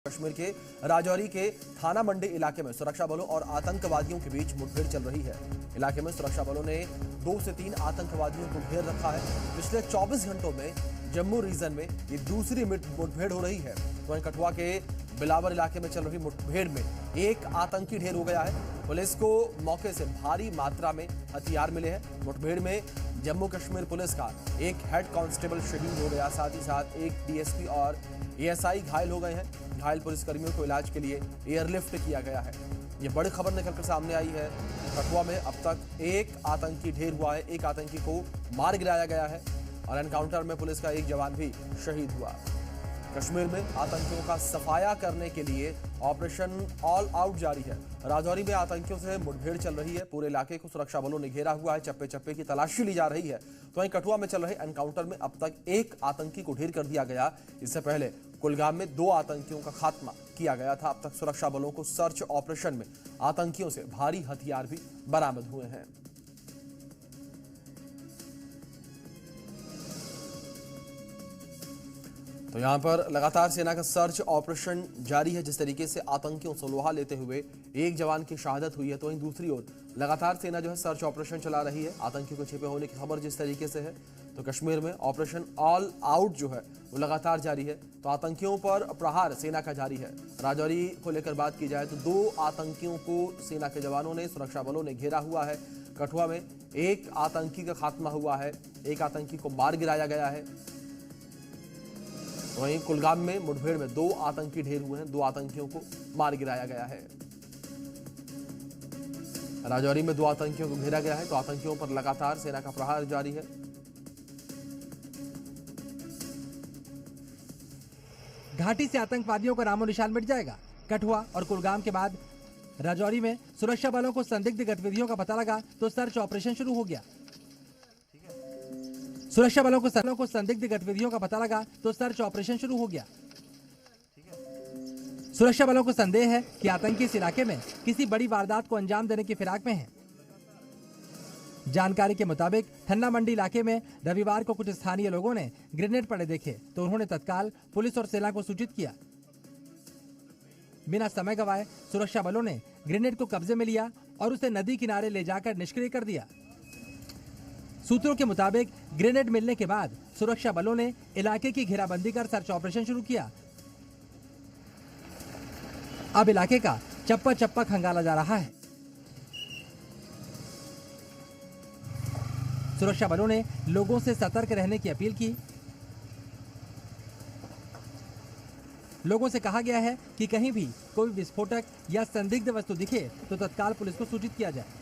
कश्मीर के राजौरी के थाना मंडी इलाके में सुरक्षा बलों और आतंकवादियों के बीच मुठभेड़ चल रही है। इलाके में सुरक्षा बलों ने 2 से 3 आतंकवादियों को घेर रखा है। पिछले 24 घंटों में जम्मू रीजन में ये दूसरी मुठभेड़ हो रही है। वहीं कठुआ के बिलावर इलाके में चल रही मुठभेड़ में एक आतंकी ढेर हो गया है। पुलिस को मौके से भारी मात्रा में हथियार मिले हैं। मुठभेड़ में जम्मू कश्मीर पुलिस का एक हेड कांस्टेबल शहीद हो गया, साथ ही साथ एक डीएसपी और एएसआई घायल हो गए हैं। घायल पुलिसकर्मियों को इलाज के लिए एयरलिफ्ट किया गया है। ये बड़ी खबर निकलकर सामने आई है। कठुआ में अब तक एक आतंकी ढेर हुआ है, एक आतंकी को मार गिराया गया है और एनकाउंटर में पुलिस का एक जवान भी शहीद हुआ। कश्मीर में आतंकियों का सफाया करने के लिए ऑपरेशन ऑल आउट जारी है। राजौरी में आतंकियों से मुठभेड़ चल रही है। पूरे इलाके को सुरक्षा बलों ने घेरा हुआ है। चप्पे चप्पे की तलाशी ली जा रही है। तो वहीं कठुआ में चल रहे एनकाउंटर में अब तक एक आतंकी को ढेर कर दिया गया। इससे पहले कुलगाम में 2 आतंकियों का खात्मा किया गया था। अब तक सुरक्षा बलों को सर्च ऑपरेशन में आतंकियों से भारी हथियार भी बरामद हुए हैं। तो यहां पर लगातार सेना का सर्च ऑपरेशन जारी है। जिस तरीके से आतंकियों से लोहा लेते हुए एक जवान की शहादत हुई है, तो वहीं दूसरी ओर लगातार सेना जो है सर्च ऑपरेशन चला रही है। आतंकियों को छिपे होने की खबर जिस तरीके से है, तो कश्मीर में ऑपरेशन ऑल आउट जो है वो लगातार जारी है। तो आतंकियों पर प्रहार सेना का जारी है। राजौरी को लेकर बात की जाए तो 2 आतंकियों को सेना के जवानों ने, सुरक्षा बलों ने घेरा हुआ है। कठुआ में एक आतंकी का खात्मा हुआ है, एक आतंकी को मार गिराया गया है। वहीं कुलगाम में मुठभेड़ में 2 आतंकी ढेर हुए हैं, 2 आतंकियों को मार गिराया गया है। राजौरी में 2 आतंकियों को घेरा गया है, तो आतंकियों पर लगातार सेना का प्रहार जारी है। घाटी से आतंकवादियों का नामो निशान मिट जाएगा। कठुआ और कुलगाम के बाद राजौरी में सुरक्षा बलों को संदिग्ध गतिविधियों का पता लगा तो सर्च ऑपरेशन शुरू हो गया। सुरक्षा बलों को संदिग्ध गतिविधियों का पता लगा तो सर्च ऑपरेशन शुरू हो गया। सुरक्षा बलों को संदेह है कि आतंकी इस इलाके में किसी बड़ी वारदात को अंजाम देने की फिराक में हैं। जानकारी के मुताबिक थन्ना मंडी इलाके में रविवार को कुछ स्थानीय लोगों ने ग्रेनेड पड़े देखे तो उन्होंने तत्काल पुलिस और सेना को सूचित किया। बिना समय गवाए सुरक्षा बलों ने ग्रेनेड को कब्जे में लिया और उसे नदी किनारे ले जाकर निष्क्रिय कर दिया। सूत्रों के मुताबिक ग्रेनेड मिलने के बाद सुरक्षा बलों ने इलाके की घेराबंदी कर सर्च ऑपरेशन शुरू किया। अब इलाके का चप्पा चप्पा खंगाला जा रहा है। सुरक्षा बलों ने लोगों से सतर्क रहने की अपील की। लोगों से कहा गया है कि कहीं भी कोई विस्फोटक या संदिग्ध वस्तु दिखे तो तत्काल पुलिस को सूचित किया जाए।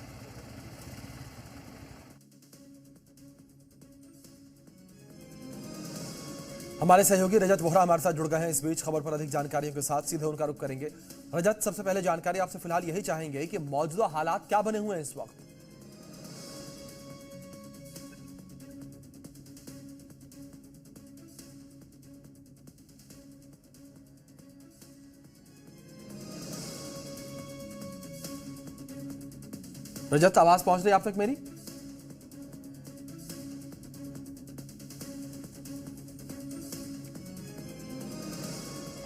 हमारे सहयोगी रजत वोहरा हमारे साथ जुड़ गए हैं। इस बीच खबर पर अधिक जानकारियों के साथ सीधे उनका रुख करेंगे। रजत, सबसे पहले जानकारी आपसे फिलहाल यही चाहेंगे कि मौजूदा हालात क्या बने हुए हैं इस वक्त? रजत, आवाज पहुंच रही है आप तक मेरी?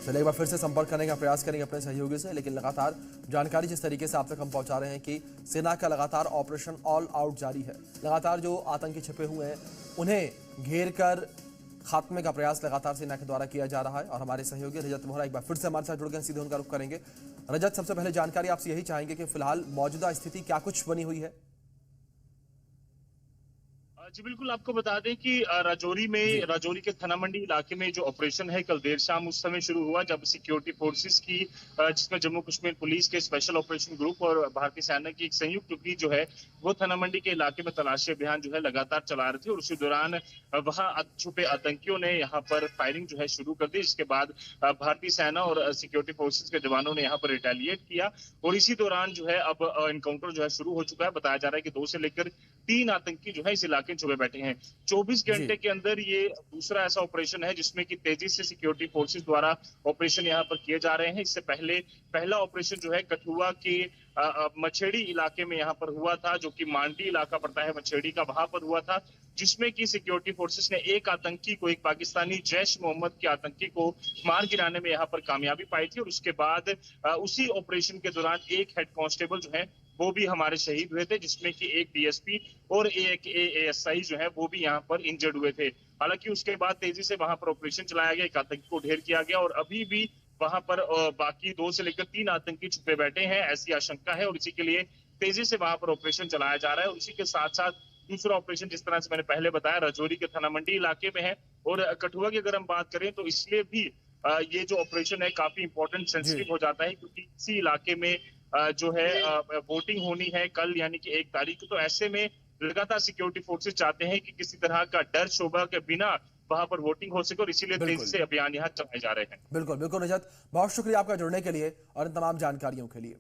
चलिए एक बार फिर से संपर्क करने का प्रयास करेंगे अपने सहयोगी से, लेकिन लगातार जानकारी जिस तरीके से आप तक हम पहुंचा रहे हैं कि सेना का लगातार ऑपरेशन ऑल आउट जारी है। लगातार जो आतंकी छिपे हुए हैं उन्हें घेर कर खात्मे का प्रयास लगातार सेना के द्वारा किया जा रहा है। और हमारे सहयोगी रजत वोहरा एक बार फिर से हमारे साथ जुड़ गए, सीधे उनका रुख करेंगे। रजत, सबसे पहले जानकारी आपसे यही चाहेंगे कि फिलहाल मौजूदा स्थिति क्या कुछ बनी हुई है? जी बिल्कुल, आपको बता दें कि राजौरी के थाना मंडी इलाके में जो ऑपरेशन है कल देर शाम उस समय शुरू हुआ जब सिक्योरिटी फोर्सेस की, जिसमें जम्मू कश्मीर पुलिस के स्पेशल ऑपरेशन ग्रुप और भारतीय सेना की एक संयुक्त टुकड़ी जो है वो थाना मंडी के इलाके में तलाशी अभियान जो है लगातार चला रहे थे। और उसी दौरान वहां छुपे आतंकियों ने यहाँ पर फायरिंग जो है शुरू कर दी, जिसके बाद भारतीय सेना और सिक्योरिटी फोर्सेस के जवानों ने यहाँ पर रिटेलिएट किया। और इसी दौरान जो है अब एनकाउंटर जो है शुरू हो चुका है। बताया जा रहा है कि 2 से लेकर 3 आतंकी जो है इस इलाके छुपे बैठे हैं। 24 घंटे के अंदर ये दूसरा ऐसा ऑपरेशन है जिसमें कि तेजी से सिक्योरिटी फोर्सेस द्वारा ऑपरेशन यहां पर किए जा रहे हैं। इससे पहले पहला ऑपरेशन जो है कठुआ के मछेड़ी इलाके में यहां पर हुआ था, जो कि मांडी इलाका पड़ता है मछेड़ी का, वहां पर हुआ था। जिसमें कि सिक्योरिटी फोर्सेस ने एक आतंकी को, एक पाकिस्तानी जैश मोहम्मद के आतंकी को मार गिराने में यहाँ पर कामयाबी पाई थी। और उसके बाद उसी ऑपरेशन के दौरान एक हेड कांस्टेबल जो है वो भी हमारे शहीद हुए थे, जिसमें कि एक डीएसपी और एक एएसआई जो है वो भी यहाँ पर इंजर्ड हुए थे। हालांकि उसके बाद तेजी से वहां पर ऑपरेशन चलाया गया, एक आतंकी को ढेर किया गया और अभी भी वहां पर बाकी 2 से लेकर 3 आतंकी छुपे बैठे हैं, ऐसी आशंका है। और इसी के लिए तेजी से वहां पर ऑपरेशन चलाया जा रहा है। और इसी के साथ साथ दूसरा ऑपरेशन, जिस तरह से मैंने पहले बताया, राजौरी के थाना मंडी इलाके में है। और कठुआ की अगर हम बात करें तो इसलिए भी ये जो ऑपरेशन है काफी इंपॉर्टेंट, सेंसिटिव हो जाता है, क्योंकि इसी इलाके में जो है वोटिंग होनी है कल, यानी कि 1 तारीख को। तो ऐसे में लगातार सिक्योरिटी फोर्सेस चाहते हैं कि किसी तरह का डर शोभा के बिना वहां पर वोटिंग हो सके, और इसीलिए तेजी से अभियान यहाँ चलाए जा रहे हैं। बिल्कुल बिल्कुल निजात, बहुत शुक्रिया आपका जुड़ने के लिए और इन तमाम जानकारियों के लिए।